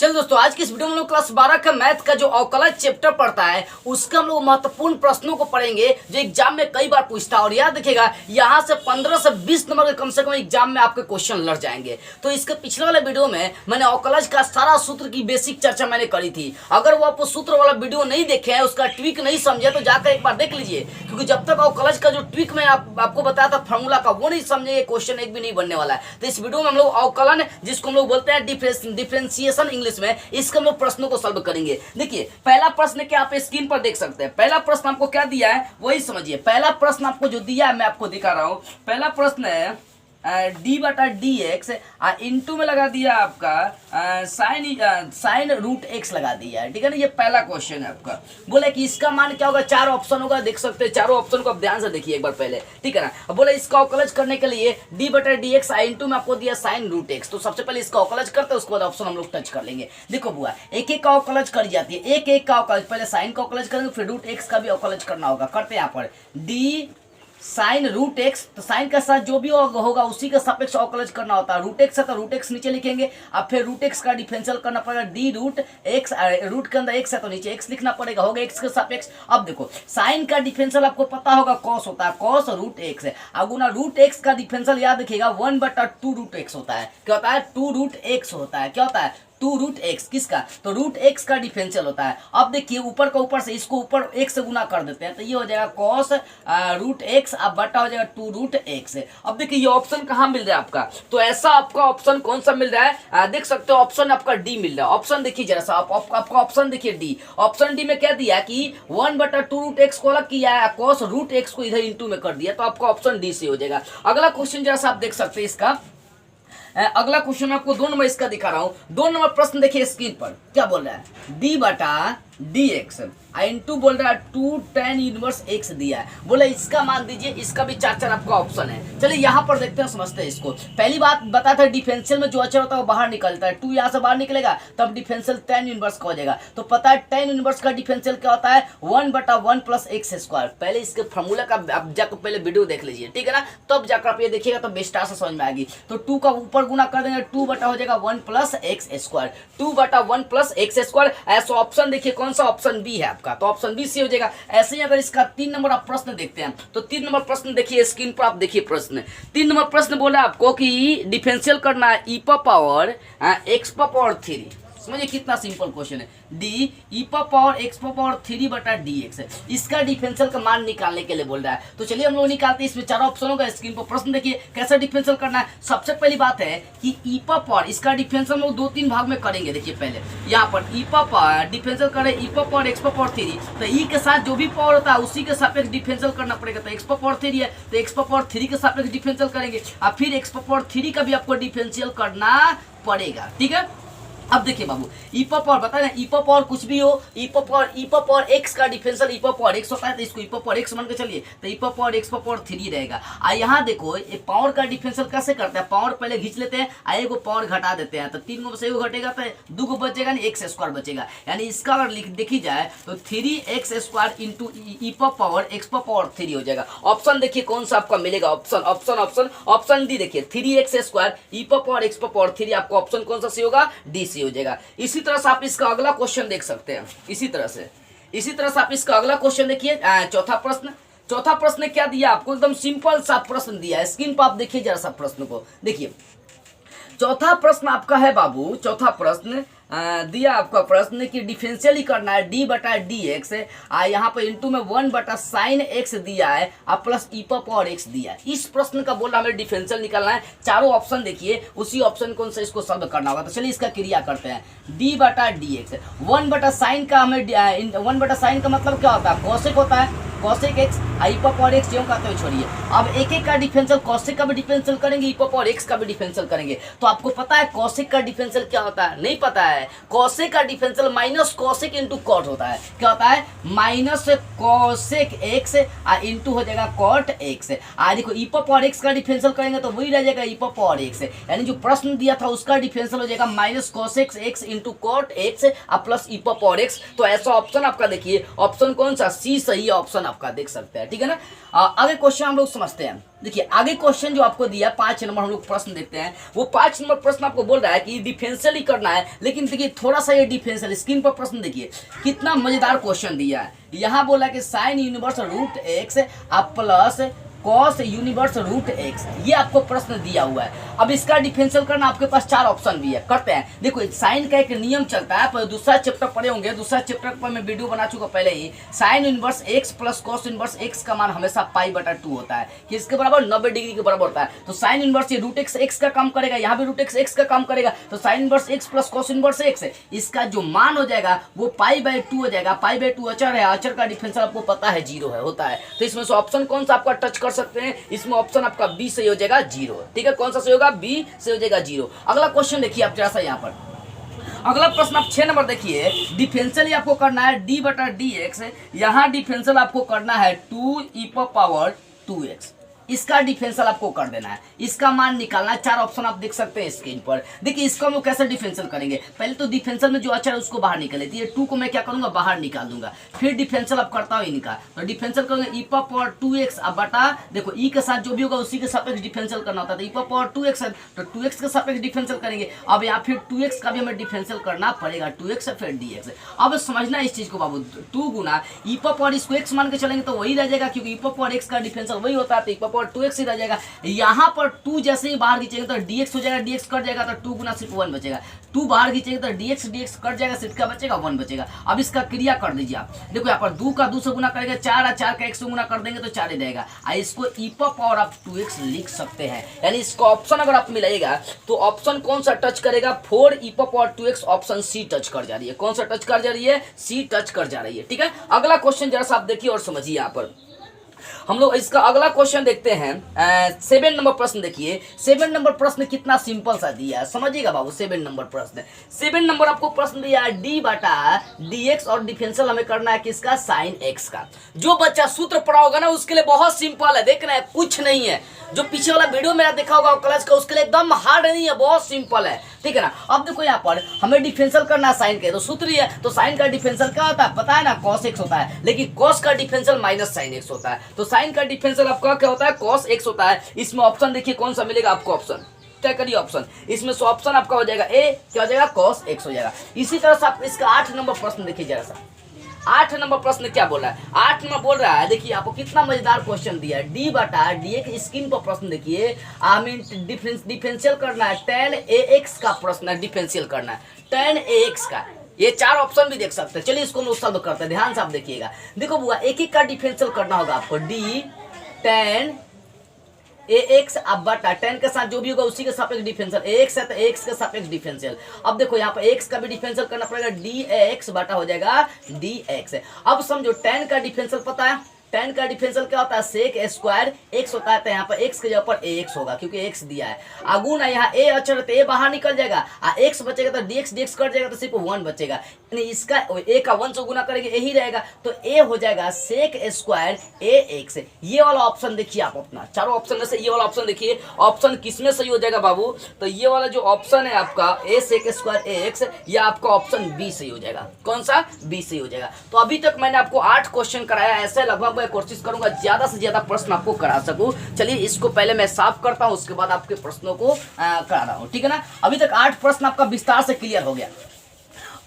चल दोस्तों, आज की इस वीडियो में हम लोग क्लास 12 का मैथ का जो अवकलज चैप्टर पढ़ता है उसका हम लोग महत्वपूर्ण प्रश्नों को पढ़ेंगे जो एग्जाम में कई बार पूछता है। और याद रखिएगा, यहाँ से 15 से 20 नंबर के कम से कम एग्जाम में आपके क्वेश्चन लड़ जाएंगे। तो इसके पिछले वाले वीडियो में मैंने अवकलज का सारा सूत्र की बेसिक चर्चा मैंने करी थी। अगर वो आपको सूत्र वाला वीडियो नहीं देखे हैं, उसका ट्विक नहीं समझे, तो जाकर एक बार देख लीजिए, क्योंकि जब तक अवकलज का जो ट्विक मैं आपको बताया था फॉर्मूला का, वो नहीं समझेंगे, क्वेश्चन एक भी नहीं बनने वाला है। तो इस वीडियो में हम लोग अवकलन, जिसको हम लोग बोलते हैं डिफरेंशिएशन इंग्लिश में, इसके हम लोग प्रश्नों को सॉल्व करेंगे। देखिए, पहला प्रश्न क्या आप स्क्रीन पर देख सकते हैं। पहला प्रश्न आपको क्या दिया है वही समझिए। पहला प्रश्न आपको जो दिया है मैं आपको दिखा रहा हूं। पहला प्रश्न है डी बटा डी एक्स इंटू में लगा दिया आपका साइन रूट एक्स लगा दिया है, ठीक है ना। ये पहला क्वेश्चन है आपका। बोले कि इसका मान क्या होगा, चार ऑप्शन होगा, देख सकते हैं चारों ऑप्शन को आप ध्यान से देखिए एक बार पहले, ठीक है ना। अब बोले इसका अवकलज करने के लिए डी बटा डी एक्स इंटू में आपको दिया साइन रूट एक्स। तो सबसे पहले इसका अवकलज करते हैं, उसके बाद ऑप्शन हम लोग टच कर लेंगे। देखो बुआ, एक एक का अवकलज कर जाती है, एक एक का अवकलज, पहले साइन का अवकलज करेंगे, फिर रूट एक्स का भी अवकलज करना होगा। करते हैं यहाँ पर डी साइन रूट एक्स, तो साइन के साथ जो भी होगा उसी का सापेक्ष अवकलज करना होता है। रूट एक्स है तो रूट एक्स नीचे लिखेंगे, अब फिर रूट एक्स का डिफरेंशियल करना पड़ेगा। डी रूट एक्स, रूट के अंदर एक्स है तो नीचे एक्स लिखना पड़ेगा, होगा एक्स के सापेक्ष। अब देखो, साइन का डिफरेंशियल आपको पता होगा कॉस होता है, कॉस रूट एक्स है। अब गुना रूट एक्स का डिफरेंशियल याद रखिएगा 1/2 रूट एक्स होता है। क्या होता है? 2 रूट एक्स होता है। क्या होता है? 2 रूट एक्स। किसका? तो रूट एक्स का डिफरेंशियल होता है। अब देखिए, ऊपर का ऊपर से इसको ऊपर एक्स से गुना कर देते हैं, तो ये हो जाएगा कॉस रूट एक्स, अब बटा हो जाएगा 2 रूट एक्स। अब देखिए ये ऑप्शन कहाँ मिल रहा है आपका, तो ऐसा आपका ऑप्शन कौन सा मिल रहा है, देख सकते हो ऑप्शन आपका डी मिल रहा है। ऑप्शन देखिए जरा सा, आपका ऑप्शन देखिए डी। ऑप्शन डी में क्या दिया कि 1/2 रूट एक्स को अलग किया है, कॉस रूट एक्स को इधर इंटू में कर दिया, तो आपका ऑप्शन डी से हो जाएगा। अगला क्वेश्चन जरा सा आप देख सकते हैं इसका। अगला क्वेश्चन मैं आपको 2 नंबर इसका दिखा रहा हूं। 2 नंबर प्रश्न देखिए स्क्रीन पर क्या बोल रहा है, डी बटा डी एक्स इंटू बोल रहा है 2 tan इनवर्स एक्स दिया है। बोले इसका मान दीजिए, इसका भी चार आपका ऑप्शन है। चलिए यहाँ पर देखते हैं, समझते हैं इसको। पहली बात बताया था, डिफरेंशियल में जो अचर होता है वो बाहर निकलता है। 2 यहाँ से बाहर निकलेगा तब डिफरेंशियल tan इनवर्स का हो जाएगा। तो पता है tan इनवर्स का डिफरेंशियल क्या होता है, 1/1 प्लस एक्स स्क्वायर। पहले इसके फॉर्मूला का आप जाकर पहले वीडियो देख लीजिए, ठीक है ना, तब जाकर आप ये देखिएगा तो बेस्टार से समझ में आएगी। तो 2 का ऊपर गुना कर देंगे, 2 बटा हो जाएगा 1 plus x square, 2/1 plus x square. ऐसा ऑप्शन देखिए कौन सा, ऑप्शन बी है आपका, तो ऑप्शन बी सी हो जाएगा। ऐसे ही अगर इसका 3 नंबर आप प्रश्न देखते हैं, तो 3 नंबर प्रश्न देखिए स्क्रीन पर, आप देखिए प्रश्न 3 नंबर प्रश्न बोला आपको कि डिफरेंशियल करना है ई पावर एक्स पावर 3। समझिए कितना सिंपल क्वेश्चन है। D E power x power 3 बटा डी एक्स है, इसका डिफरेंशियल का मान निकालने के लिए बोल रहा है। तो चलिए हम लोग निकालते हैं। इसमें 4 ऑप्शन होगा स्क्रीन पर। प्रश्न देखिए कैसा डिफरेंशियल करना है। सबसे पहली बात है कि ई पावर, इसका डिफरेंशियल हम लोग 2-3 भाग में करेंगे। देखिए पहले यहाँ पर ई पावर डिफरेंशियल करें ई पावर एक्स पावर 3, तो ई के साथ जो भी पावर होता है उसी के सापेक्ष डिफरेंशियल करना पड़ेगा। तो एक्स पावर 3 है तो एक्स पावर 3 के सापेक्ष डिफरेंशियल करेंगे, और फिर एक्स पावर 3 का भी आपको डिफरेंशियल करना पड़ेगा, ठीक है। अब देखिए बाबू, ई पावर बता रहे, ई पावर कुछ भी हो, ई पावर एक्स का डिफरेंशियल ई पावर एक्स होता है, तो इसको ई पावर एक्स मान के चलिए, तो ई पावर एक्स पावर 3 रहेगा। यहाँ देखो ये पावर का डिफरेंशियल कैसे करते हैं, पावर पहले खींच लेते हैं, एगो पावर घटा देते हैं, तो 3 गो से एगो घटेगा तो 2 गो बचेगा, नहीं एक्स स्क्वायर बचेगा। यानी इसका अगर देखी जाए तो 3x स्क्वायर इंटू ई पावर एक्स पावर 3 हो जाएगा। ऑप्शन देखिए कौन सा आपका मिलेगा, ऑप्शन डी देखिए, 3x स्क्वायर ई पावर एक्स पावर 3, आपको ऑप्शन कौन सा सी होगा, डी हो जाएगा। इसी तरह से आप इसका अगला क्वेश्चन देख सकते हैं। इसी तरह से आप इसका अगला क्वेश्चन देखिए। चौथा प्रश्न क्या दिया आपको, एकदम सिंपल सा प्रश्न दिया है। स्क्रीन पर आप देखिए जरा सा प्रश्न को देखिए। चौथा प्रश्न आपका है बाबू, चौथा प्रश्न दिया आपका प्रश्न कि डिफरेंशियल ही करना है डी बटा डी एक्स, यहाँ पर इंटू में 1 बटा साइन एक्स दिया है, और प्लस ई पावर एक्स दिया है। इस प्रश्न का बोला हमें डिफरेंशियल निकालना है। चारों ऑप्शन देखिए, उसी ऑप्शन कौन सा इसको सॉल्व करना होगा। तो चलिए इसका क्रिया करते हैं। डी बटा डी एक्स, 1 बटा साइन का हमें 1 बटा साइन का मतलब क्या होता है, कॉसेक होता है, कॉसेक एक्स, ई पावर एक्स जो कहते हैं छोड़िए। अब एक एक का डिफरेंशियल, कॉसेक का भी डिफरेंशियल करेंगे, ई पावर एक्स का भी डिफरेंशियल करेंगे। तो आपको पता है कॉसेक का डिफरेंशियल क्या होता है, नहीं पता है। कॉसेक का differential minus cosec into cot होता है। क्या होता है, माइनस कॉसेक एक्स इंटू हो जाएगा कॉट एक्स। देखो ई पावर एक्स का डिफरेंशियल करेंगे तो वही रह जाएगा ई पावर एक्स, यानी जो प्रश्न दिया था उसका डिफरेंशियल हो जाएगा minus cosec x into cot x plus e power x. तो ऐसा ऑप्शन आपका देखिए, ऑप्शन कौन सा, सी सही ऑप्शन आपका, देख सकते हैं, ठीक है ना। आगे क्वेश्चन हम लोग समझते हैं। देखिए आगे क्वेश्चन जो आपको दिया 5 नंबर हम लोग प्रश्न देखते हैं। वो 5 नंबर प्रश्न आपको बोल रहा है कि डिफेंशियल ही करना है, लेकिन देखिए थोड़ा सा ये डिफेंशियल स्क्रीन पर प्रश्न देखिए कितना मजेदार क्वेश्चन दिया है। यहाँ बोला कि साइन यूनिवर्स रूट एक्स आप plus cos inverse root x, ये आपको प्रश्न दिया हुआ है। अब इसका डिफरेंशियल करना आपके पास 4 ऑप्शन भी है, करते हैं। देखो साइन का एक नियम चलता है, पर दूसरा चैप्टर पढ़े होंगे, दूसरा चैप्टर पर मैं वीडियो बना चुका पहले ही। Sine inverse x plus cos inverse x का मान हमेशा π/2 होता है, किसके बराबर 90 डिग्री के बराबर होता है। तो साइन इनवर्स ये रूट एक्स एक्स का काम करेगा, यहाँ भी रूट एक्स एक्स का काम करेगा, तो sign inverse x plus cos inverse x इसका जो मान हो जाएगा वो π/2 हो जाएगा। π/2 अचर है, अचर का डिफरेंशियल आपको पता है 0 है, होता है। तो इसमें से ऑप्शन कौन सा आपका टच कर सकते हैं, इसमें ऑप्शन आपका बी सही हो जाएगा 0, ठीक है। कौन सा सही होगा, बी से हो जाएगा 0। अगला क्वेश्चन देखिए आप जरा सा यहाँ पर, अगला प्रश्न आप 6 नंबर देखिए। डिफरेंशियल आपको करना है d/dx, यहाँ डिफरेंशियल आपको करना है 2e⁻²x, इसका डिफरेंशियल आपको कर देना है, इसका मान निकालना है। 4 ऑप्शन आप देख सकते हैं स्क्रीन पर। देखिए इसको हम लोग कैसे डिफरेंशियल करेंगे, पहले तो डिफरेंशियल में जो अचर है उसको बाहर निकाल लेती है, 2 को मैं क्या करूंगा, बाहर निकाल दूंगा, फिर डिफरेंशियल अब करता हूँ इनका। तो डिफरेंशियल करूंगा e⁻²x अब बटा, देखो ई के साथ जो भी होगा उसी के सापेक्ष डिफरेंशियल करना होता है, तो e⁻²x है तो 2x के सापेक्ष डिफरेंशियल करेंगे। अब यहाँ फिर 2x का भी हमें डिफरेंशियल करना पड़ेगा, 2x है फिर dx। अब समझना इस चीज को बाबू, 2 गुना इसको x मान के चलेंगे तो वही रह जाएगा, क्योंकि e⁻x का डिफरेंशियल वही होता है, तो e⁻2x ही रह जाएगा। यहाँ पर 2 जैसे ही बाहर खींचेंगे तो dx हो जाएगा, dx कट जाएगा तो 2 गुना सिर्फ 1 बचेगा, 2 बाहर खींचेंगे तो dx कट जाएगा, सिर्फ क्या बचेगा, 1 बचेगा। अब इसका क्रिया कर दीजिए आप, देखो यहाँ पर 2 का 2 से गुना करेंगे 4 और 4 का 1 से गुना कर देंगे तो 4 ही रहेगा। इसको e⁻2x लिख सकते हैं, यानी इसका ऑप्शन अगर आप मिलाइएगा तो ऑप्शन कौन सा टच करेगा, 4e⁻2x, ऑप्शन सी टच कर जा रही है। कौन सा टच कर जा रही है, सी टच कर जा रही है, ठीक है। अगला क्वेश्चन जरा सा आप देखिए और समझिए। यहाँ पर हम लोग इसका अगला क्वेश्चन देखते हैं। 7 नंबर प्रश्न देखिए। 7 नंबर प्रश्न कितना सिंपल सा दिया है, समझिएगा बाबू। 7 नंबर प्रश्न, 7 नंबर आपको प्रश्न दिया है d/dx और डिफरेंशियल हमें करना है किसका, साइन x का। जो बच्चा सूत्र पढ़ा होगा ना उसके लिए बहुत सिंपल है, देखना है कुछ नहीं है। जो पीछे वाला वीडियो मेरा देखा होगा क्लास का उसके लिए एकदम हार्ड नहीं है, बहुत सिंपल है, ठीक है ना। अब देखो यहाँ पर हमें डिफरेंशियल करना है साइन के, तो सूत्र ही है, तो साइन का डिफरेंशियल क्या होता है पता है ना, cos x होता है, लेकिन cos का डिफरेंशियल माइनस साइन x होता है। तो साइन का डिफरेंशियल आपका क्या होता है, cos x होता है। इसमें ऑप्शन देखिए कौन सा मिलेगा आपको, ऑप्शन क्या करिए, ऑप्शन इसमें से ऑप्शन आपका हो जाएगा ए, क्या हो जाएगा, cos x हो जाएगा। इसी तरह से आप इसका 8 नंबर प्रश्न देखिए जरा सा। 8 नंबर प्रश्न क्या बोल रहा है, 8 नंबर बोल रहा है, देखिए आपको कितना मजेदार क्वेश्चन दिया है, d/dx स्क्रीन पर प्रश्न देखिए। डिफरेंशियल करना है tan ax का प्रश्न है, डिफरेंशियल करना है tan ax का। ये 4 ऑप्शन भी देख सकते हैं, चलिए इसको हम सॉल्व करते हैं, ध्यान से आप देखिएगा। देखो बुआ एक एक का डिफरेंशियल करना होगा आपको, d tan ax अब बटा tan के साथ जो भी होगा उसी के सापेक्ष डिफरेंशियल, ax है तो ax के सापेक्ष डिफरेंशियल। अब देखो यहाँ पर x का भी डिफरेंशियल करना पड़ेगा, dx बटा हो जाएगा dx। अब समझो tan का डिफरेंशियल पता है, tan का डिफरेंशियल क्या होता है, sec स्क्वायर x होता है, तो यहाँ पर x के जगह पर ax होगा क्योंकि x दिया है। आगुन है यहाँ a अचर तो a बाहर निकल जाएगा, x बचेगा तो dx कट जाएगा तो सिर्फ 1 बचेगा, यानी इसका a का 1 से गुना करेंगे यही रहेगा, तो a हो जाएगा sec स्क्वायर ax। ये वाला ऑप्शन देखिए आप अपना, चारों ऑप्शन में से ये वाला ऑप्शन देखिए, ऑप्शन किसमें सही हो जाएगा बाबू, तो ये वाला जो ऑप्शन है आपका a sec स्क्वायर ax, ये आपका ऑप्शन बी सही हो जाएगा। कौन सा, बी सही हो जाएगा। तो अभी तक मैंने आपको 8 क्वेश्चन कराया, ऐसे लगभग कोशिश करूंगा ज्यादा से ज्यादा प्रश्न आपको करा सकूं। चलिए इसको पहले मैं साफ करता हूं, उसके बाद आपके प्रश्नों को करा रहा हूं, ठीक है ना। अभी तक 8 प्रश्न आपका विस्तार से क्लियर हो गया।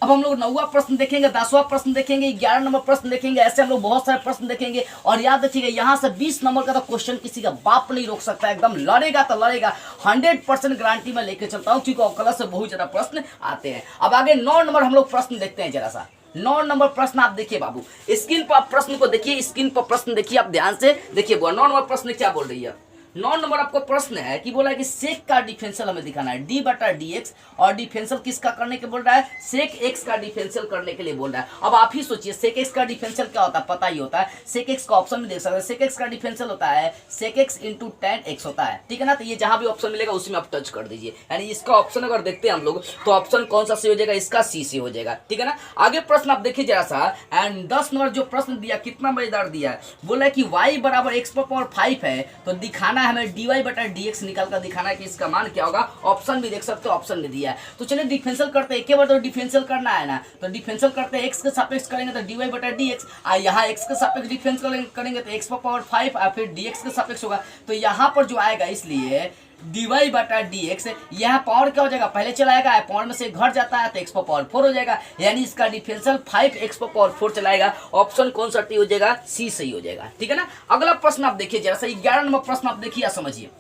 अब हम लोग 9वां प्रश्न देखेंगे, 10वां प्रश्न देखेंगे, 11 नंबर प्रश्न देखेंगे, ऐसे हम लोग बहुत सारे प्रश्न देखेंगे। और याद रखिएगा यहाँ से 20 नंबर का तो क्वेश्चन किसी का बाप नहीं रोक सकता, एकदम लड़ेगा तो लड़ेगा, 100% गारंटी में लेके चलता हूँ, क्योंकि क्लास से बहुत ज्यादा प्रश्न आते हैं। अब आगे 9 नंबर हम लोग प्रश्न देखते हैं जरा सा। 9 नंबर प्रश्न आप देखिए बाबू, स्क्रीन पर आप प्रश्न को देखिए, स्क्रीन पर प्रश्न देखिए, आप ध्यान से देखिए। 9 नंबर प्रश्न क्या बोल रही है, 9 नंबर आपको प्रश्न है कि बोला है कि सेक का डिफरेंशियल हमें दिखाना है d/dx, और डिफरेंशियल किसका करने के बोल रहा है, सेक x का डिफरेंशियल करने के लिए बोल रहा है। अब आप ही सोचिए सेक x का डिफरेंशियल क्या होता है, पता ही होता है, सेक x का ऑप्शन भी देख सकते हैं। सेक x का डिफरेंशियल होता है सेक x इंटू tan x होता है, ठीक है ना। तो ये जहां भी ऑप्शन मिलेगा उसी में आप टच कर दीजिए, यानी इसका ऑप्शन अगर देखते हैं हम लोग तो ऑप्शन कौन सा सही हो जाएगा, इसका सी से हो जाएगा, ठीक है ना। आगे प्रश्न आप देखिए जरा सा। एंड 10 नंबर जो प्रश्न दिया कितना मजेदार दिया है, बोला है कि y = x⁻5 है, तो दिखाना है हमें dy बटा dx निकाल कर दिखाना है कि इसका मान क्या होगा। ऑप्शन भी देख सकते हो, ऑप्शन में दिया है। तो चलिए डिफरेंशियल करते हैं, एक बार तो डिफरेंशियल करना है ना, तो डिफरेंशियल करते हैं, x के सापेक्ष करेंगे तो dy बटा dx, यहाँ x के सापेक्ष डिफरेंशियल करेंगे तो x पावर 5 और फिर dx के सापेक्ष होगा। तो यहाँ पर जो आएगा इसलिए dy बटा dx, यहाँ पावर क्या हो जाएगा, पहले चलाएगा पावर में से घट जाता है तो x पावर 4 हो जाएगा, यानी इसका डिफरेंशियल 5x पावर 4 चलाएगा। ऑप्शन कौन सा टी हो जाएगा, सी सही हो जाएगा। ठीक है ना। अगला प्रश्न आप देखिए जरा सा, 11 नंबर प्रश्न आप देखिए, समझिए।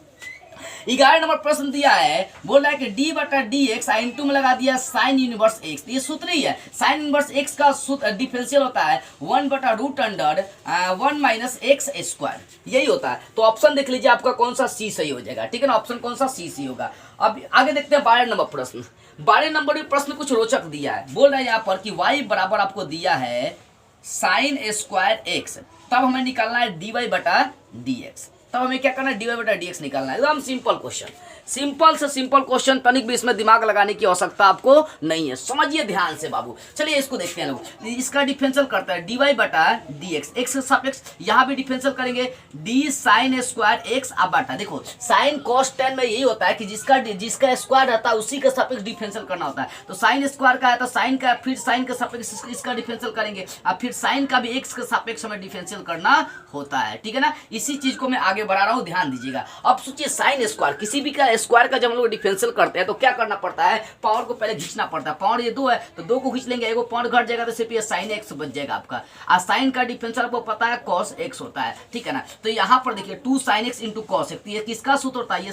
11 नंबर प्रश्न दिया है, बोल रहा है कि d बटा डी एक्स इनटू में लगा दिया साइन इनवर्स x। ये सूत्र ही है, साइन इनवर्स x का सूत्र डिफरेंशियल होता है 1 बटा root under 1 minus x square, यही होता है। तो ऑप्शन देख लीजिए आपका कौन सा सी सही हो जाएगा। ठीक है ना, ऑप्शन कौन सा सी सी होगा। अब आगे देखते हैं 12 नंबर प्रश्न। 12 नंबर में प्रश्न कुछ रोचक दिया है, बोल रहा है यहाँ पर कि y बराबर आपको दिया है साइन स्क्वायर x, तब हमें निकालना है dy बटा dx। तब हमें क्या करना है, dy बटा dx निकालना है। एकदम सिंपल क्वेश्चन, सिंपल से सिंपल क्वेश्चन, तनिक भी इसमें दिमाग लगाने की आवश्यकता आपको नहीं है, समझिए ध्यान से बाबू। चलिए इसको देखते हैं लोग, इसका डिफरेंशियल करता है dy बटा dx, x के सापेक्ष यहाँ भी डिफरेंशियल करेंगे d साइन स्क्वायर x अब बटा, देखो साइन cos tan में यही होता है कि जिसका स्क्वायर रहता है उसी के सापेक्ष डिफरेंशियल करना होता है। तो साइन स्क्वायर का है तो साइन का, फिर साइन के सापेक्ष इसका डिफरेंशियल करेंगे, अब फिर साइन का भी x के सापेक्ष हमें डिफरेंशियल करना होता है। ठीक है ना, इसी चीज को मैं आगे बढ़ा रहा हूँ, ध्यान दीजिएगा। अब सोचिए साइन स्क्वायर, किसी भी का स्क्वायर का जब हम लोग डिफरेंशियल करते हैं तो क्या करना पड़ता है, पावर को पहले खींचना पड़ता है। पावर ये 2 है तो 2 को खींच लेंगे, एगो पावर घट जाएगा तो सिर्फ ये साइन x बच जाएगा आपका। और साइन का डिफरेंशियल आपको पता है cos x होता है। ठीक है ना, तो यहाँ पर देखिए 2 sin x into cos x, ये किसका सूत्र होता है, ये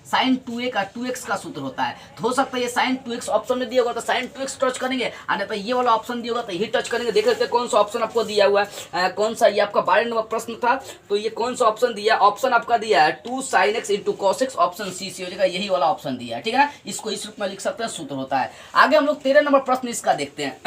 साइन 2a का 2x का सूत्र होता है। तो हो सकता है ये साइन 2x ऑप्शन में दिया होगा तो साइन 2x टच करेंगे, और तो ये वाला ऑप्शन दिया होगा तो यही टच करेंगे। देख लेते हैं कौन सा ऑप्शन आपको दिया हुआ है, कौन सा, ये आपका 12 नंबर प्रश्न था तो ये कौन सा ऑप्शन दिया, ऑप्शन आपका दिया है 2 sin x into cos x, option C C हो जाएगा, यही वाला ऑप्शन दिया है। ठीक है ना, इसको इस रूप में लिख सकते हैं, सूत्र होता है। आगे हम लोग 13 नंबर प्रश्न इसका देखते हैं।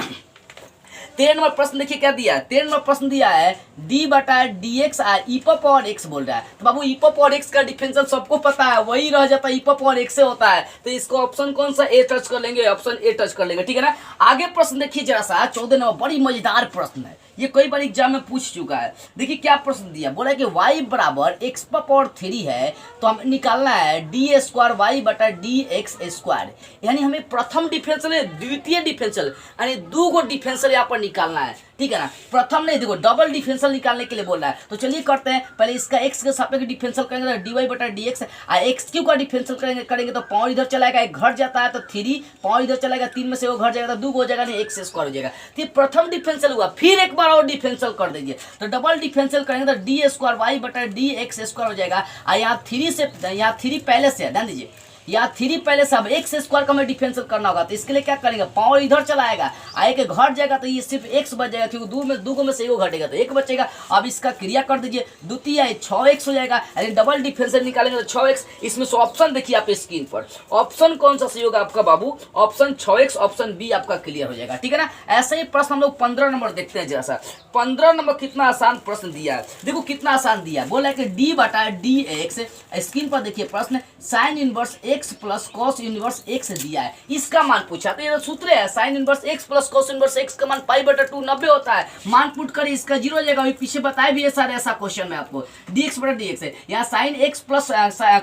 13 नंबर प्रश्न देखिए क्या दिया है, 13 नंबर प्रश्न दिया है d बटा डी एक्स ई पावर x बोल रहा है। तो बाबू ई पावर x का डिफरेंशियल सबको पता है, वही रह जाता है, ई पावर x से होता है। तो इसको ऑप्शन कौन सा ए टच कर लेंगे, ऑप्शन ए टच कर लेंगे। ठीक है ना, आगे प्रश्न देखिए जरा सा, 14 नंबर, बड़ी मजेदार प्रश्न है, ये कई बार एग्जाम में पूछ चुका है। देखिए क्या प्रश्न दिया, बोला है कि y बराबर x पावर 3 है तो हमें निकालना है डी स्क्वायर y बटा डी एक्स स्क्वायर, यानी हमें प्रथम डिफरेंशियल द्वितीय डिफरेंशियल यानी 2 गो डिफरेंशियल यहाँ पर निकालना है। ठीक है ना, प्रथम नहीं, देखो डबल डिफरेंशियल निकालने के लिए बोल रहा है। तो चलिए करते हैं, पहले इसका x के सापेक्ष डिफरेंशियल करेंगे तो dy बटा dx, और एक्स क्यू का डिफरेंशियल करेंगे तो पावर इधर चलाएगा, एक घट जाता है तो 3, पावर इधर चलाएगा 3 में से वो घट जाएगा तो 2 हो जाएगा, नहीं x स्क्वायर हो जाएगा। तो प्रथम डिफरेंशियल हुआ, फिर एक बार और डिफरेंशियल कर दीजिए तो डबल डिफरेंशियल करेंगे तो डी स्क्वायर वाई बटा डी एक्स स्क्वायर हो जाएगा। और यहाँ 3 से, यहाँ 3 पहले से, ध्यान दीजिए या 3 पहले से, अब एक्स स्क्वायर का हमें डिफरेंशियल करना होगा तो इसके लिए क्या करेंगे, पावर इधर चलाएगा, आए के घट जाएगा तो ये सिर्फ x बच जाएगा, क्योंकि 2 में से एगो घटेगा तो 1 बचेगा। अब इसका क्रिया कर दीजिए, द्वितीय 6x हो जाएगा, यानी डबल डिफरेंशियल निकालेंगे तो 6x। इसमें से ऑप्शन देखिए आप स्क्रीन पर, ऑप्शन कौन सा सही होगा आपका बाबू, ऑप्शन 6x, ऑप्शन बी आपका क्लियर हो जाएगा। ठीक है ना, ऐसे ही प्रश्न हम लोग 15 नंबर देखते हैं जरा सा। 15 नंबर कितना आसान प्रश्न दिया है, देखो कितना आसान दिया है, बोला है कि d बटा डी एक्स, स्क्रीन पर देखिए प्रश्न, sign inverse x plus cos inverse x दिया है, इसका मान पूछा। तो ये सूत्र है sign inverse x plus cos inverse x का मान पाई बटा 2 90 होता है, मान पुट करिए इसका 0 हो जाएगा। अभी पीछे बताए भी है सारे ऐसा क्वेश्चन में आपको, dx बटा dx है, यहाँ sine x plus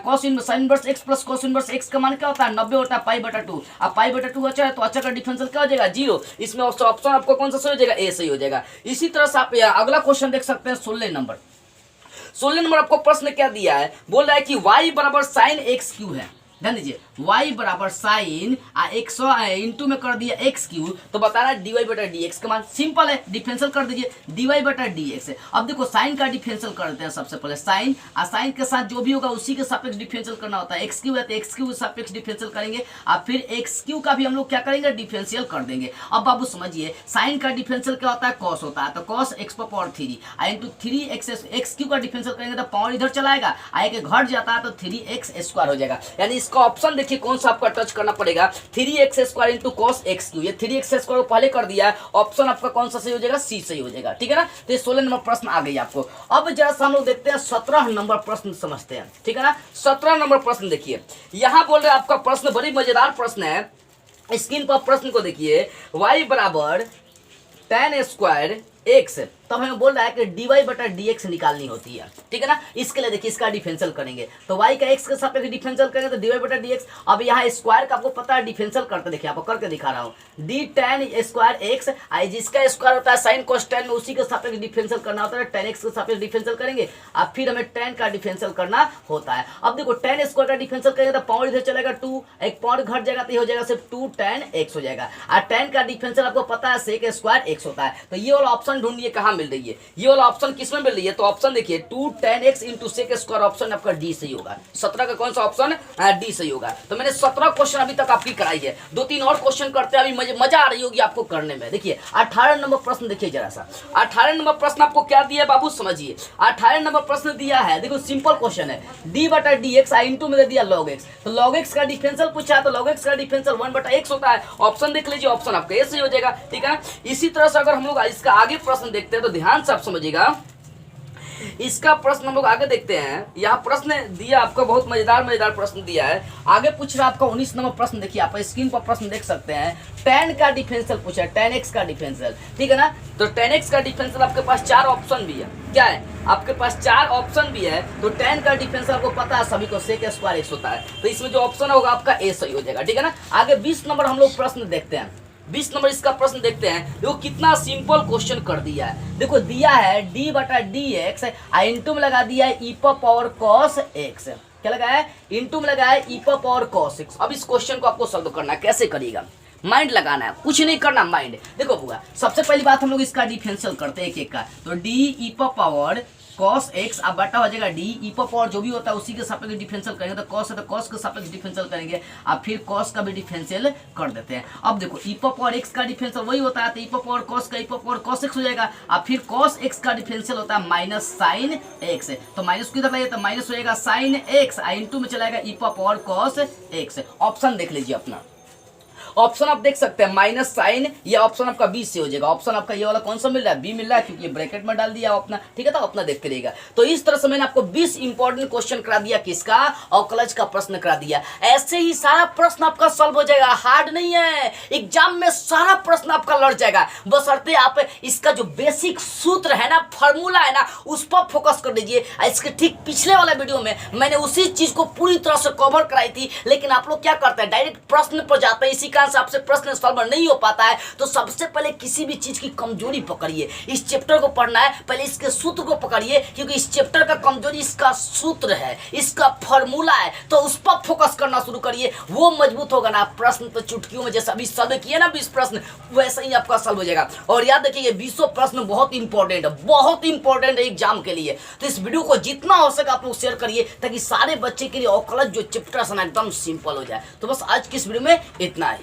cos inverse, sine inverse x plus cos inverse x का मान क्या होता है 90 होता है, पाई बटा 2। अब पाई बटा 2 अच्छा है तो अच्छा का डिफरेंशियल क्या हो जाएगा 0, इसमें ऑप्शन आपको कौन सा सही हो जाएगा, ए सही हो जाएगा। इसी तरह से आप अगला क्वेश्चन देख सकते हैं 16 नंबर। 16 नंबर आपको प्रश्न क्या दिया है, बोल रहा है कि y बराबर साइन एक्स क्यू है, ध्यान दीजिए y बराबर साइन एक्स इंटू में कर दिया एक्स क्यू, तो बता रहा है dy बटा डी एक्स का मान, सिंपल है, डिफरेंशियल कर दीजिए dy बटा डी एक्स। अब देखो साइन का डिफरेंशियल करते हैं सबसे पहले, साइन और साइन के साथ जो भी होगा उसी के सापेक्ष डिफरेंशियल करना होता है, एक्स क्यू है तो एक्स क्यू सापेक्ष डिफरेंशियल करेंगे, और फिर एक्स क्यू का भी हम लोग क्या करेंगे डिफरेंशियल कर देंगे। अब बाबू समझिए साइन का डिफरेंशियल क्या होता है, कॉस होता है, तो cos x power 3 into 3x, x Q का डिफरेंशियल करेंगे तो पावर इधर चलाएगा, आए के घट जाता है तो 3x स्क्वायर हो जाएगा। यानी इसका ऑप्शन देखिए कौन सा आपका टच करना पड़ेगा, 3x square into cos x Q, ये 3x स्क्वायर पहले कर दिया है, ऑप्शन आपका कौन सा सही हो जाएगा, सी सही हो जाएगा। ठीक है ना, तो ये 16 नंबर प्रश्न आ गई आपको। अब जरा सा हम लोग देखते हैं 17 नंबर प्रश्न समझते हैं। ठीक है ना, 17 नंबर प्रश्न देखिए, यहाँ बोल रहे हैं आपका प्रश्न बड़ी मजेदार प्रश्न है, स्क्रीन पर प्रश्न को देखिए, y बराबर tan स्क्वायर x तब हमें बोल रहा है कि dy बटा dx निकालनी होती है, ठीक है ना। इसके लिए देखिए इसका डिफरेंशियल करेंगे, तो y का x के सापेक्ष डिफरेंशियल करेंगे तो dy बटा dx। अब यहाँ स्क्वायर का आपको पता है डिफरेंशियल करते, देखिए आपको करके दिखा रहा हूँ, d tan स्क्वायर x, जिसका स्क्वायर होता है साइन कोस tan में, उसी के सापेक्ष डिफरेंशियल करना होता है, tan x के सापेक्ष डिफरेंशियल करेंगे, अब फिर हमें tan का डिफरेंशियल करना होता है। अब देखो tan स्क्वायर का डिफरेंशियल करेंगे तो पावर इधर चलेगा 2, एक पावर घट जाएगा तो ये हो जाएगा सिर्फ 2 tan x हो जाएगा, और tan का डिफरेंशियल आपको पता है sec स्क्वायर x होता है। तो ये वाला ऑप्शन ढूंढिए कहाँ मिल रही है, ये वाला ऑप्शन किसमें मिल रही है, तो ऑप्शन देखिए 2 tan x into sec square, option आपका डी सही होगा। 17 का कौन सा ऑप्शन डी सही होगा। तो मैंने 17 क्वेश्चन अभी तक आपकी कराई है, 2-3 और क्वेश्चन करते हैं, अभी मजा आ रही होगी आपको करने में। देखिए 18 नंबर प्रश्न देखिए जरा सा, 18 नंबर प्रश्न आपको क्या दिया है बाबू समझिए। 18 नंबर प्रश्न दिया है, देखो सिंपल क्वेश्चन है, d बटा dx इंटू में दे दिया log x, तो log x का डिफरेंशियल पूछा है, तो log x का डिफरेंशियल 1 बटा x होता है। ऑप्शन देख लीजिए, ऑप्शन आपका ए सही हो जाएगा, ठीक है। इसी तरह से अगर हम लोग इसका आगे प्रश्न देखते हैं तो ध्यान से आप समझिएगा, इसका प्रश्न हम लोग आगे देखते हैं। यहाँ प्रश्न दिया आपको बहुत मजेदार प्रश्न दिया है। आगे पूछ रहा है आपका 19 नंबर प्रश्न, देखिए आप स्क्रीन पर प्रश्न देख सकते हैं, tan का डिफरेंशियल पूछा है, tan x का डिफरेंशियल, ठीक है ना। तो tan x का डिफरेंशियल आपके पास 4 ऑप्शन भी है, क्या है आपके पास 4 ऑप्शन भी है। तो tan का डिफरेंशियल आपको पता है सभी को sec स्क्वायर x होता है, तो इसमें जो ऑप्शन होगा आपका ए सही हो जाएगा, ठीक है ना। आगे 20 नंबर हम लोग प्रश्न देखते हैं, 20 नंबर इसका प्रश्न देखते हैं। देखो कितना सिंपल क्वेश्चन कर दिया है, देखो दिया है d बटा dx, इंटू में लगा दिया है e पावर cos x, क्या लगा है इंटू में लगा है e पावर cos x। अब इस क्वेश्चन को आपको सॉल्व करना है, कैसे करिएगा, माइंड लगाना है, कुछ नहीं करना, माइंड। देखो बुआ सबसे पहली बात हम लोग इसका डिफरेंशियल करते हैं एक एक का, तो d e power cos x अब बटा हो जाएगा d e पावर जो भी होता है उसी के सापेक्ष डिफरेंशियल करेंगे, तो cos है तो cos के सापेक्ष डिफरेंशियल करेंगे, अब फिर cos का भी डिफरेंशियल कर देते हैं। अब देखो e पावर x का डिफरेंशियल वही होता है, तो e पावर cos का e पावर cos x हो जाएगा, अब फिर cos x का डिफरेंशियल होता है माइनस sin x, तो माइनस किधर लाइए तो माइनस हो जाएगा sin x, इंटू में चलाएगा e power cos x। Option देख लीजिए अपना, ऑप्शन आप देख सकते हैं माइनस साइन, ये ऑप्शन आपका बी से हो जाएगा। ऑप्शन आपका ये वाला कौन सा मिल रहा है, बी मिल रहा है, क्योंकि ये ब्रैकेट में डाल दिया अपना, ठीक है, तो अपना देखते रहेगा। तो इस तरह से मैंने आपको 20 इंपॉर्टेंट क्वेश्चन करा दिया, किसका, अवकलज का प्रश्न करा दिया। ऐसे ही सारा प्रश्न आपका सॉल्व हो जाएगा, हार्ड नहीं है, एग्जाम में सारा प्रश्न आपका लड़ जाएगा, बशर्ते आप इसका जो बेसिक सूत्र है ना, फॉर्मूला है ना, उस पर फोकस कर लीजिए। इसके ठीक पिछले वाला वीडियो में मैंने उसी चीज को पूरी तरह से कवर कराई थी, लेकिन आप लोग क्या करते हैं डायरेक्ट प्रश्न पर जाते हैं, इसी कारण से आपसे प्रश्न सॉल्व नहीं हो पाता है। तो सबसे पहले किसी भी चीज की कमजोरी पकड़िए, इस चैप्टर को पढ़ना है पहले इसके सूत्र को पकड़िए, क्योंकि इस चैप्टर का कमजोरी इसका सूत्र है, इसका फॉर्मूला है, तो उस पर फोकस करना शुरू करिए, वो मजबूत होगा ना। प्रश्न तो चुटकियों में जैसे अभी सॉल्व किए ना 20 प्रश्न, वैसे ही आपका सॉल्व हो जाएगा। और याद रखिए ये 20 प्रश्न बहुत इंपॉर्टेंट है, बहुत इंपॉर्टेंट है एग्जाम के लिए। तो इस वीडियो को जितना हो सके आप लोग शेयर करिए, ताकि सारे बच्चे के लिए अवकलज जो चैप्टर है ना एकदम सिंपल हो जाए। तो बस आज की इस वीडियो में इतना ही।